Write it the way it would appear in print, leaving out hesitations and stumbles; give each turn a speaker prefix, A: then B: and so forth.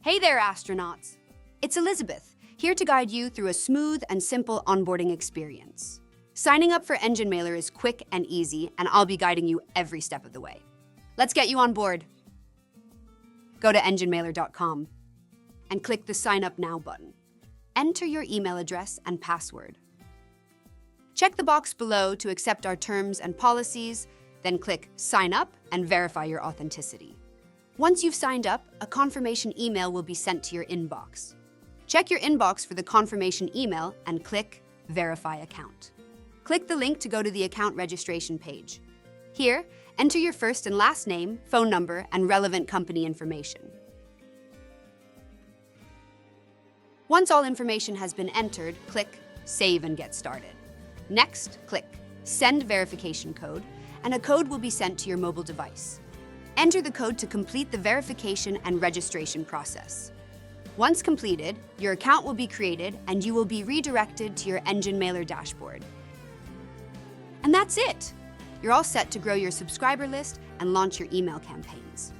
A: Hey there, astronauts! It's Elizabeth, here to guide you through a smooth and simple onboarding experience. Signing up for Engine Mailer is quick and easy, and I'll be guiding you every step of the way. Let's get you on board. Go to enginemailer.com and click the Sign Up Now button. Enter your email address and password. Check the box below to accept our terms and policies, then click Sign Up and verify your authenticity. Once you've signed up, a confirmation email will be sent to your inbox. Check your inbox for the confirmation email and click Verify Account. Click the link to go to the account registration page. Here, enter your first and last name, phone number, and relevant company information. Once all information has been entered, click Save and Get Started. Next, click Send Verification Code, and a code will be sent to your mobile device. Enter the code to complete the verification and registration process. Once completed, your account will be created and you will be redirected to your Engine Mailer dashboard. And that's it! You're all set to grow your subscriber list and launch your email campaigns.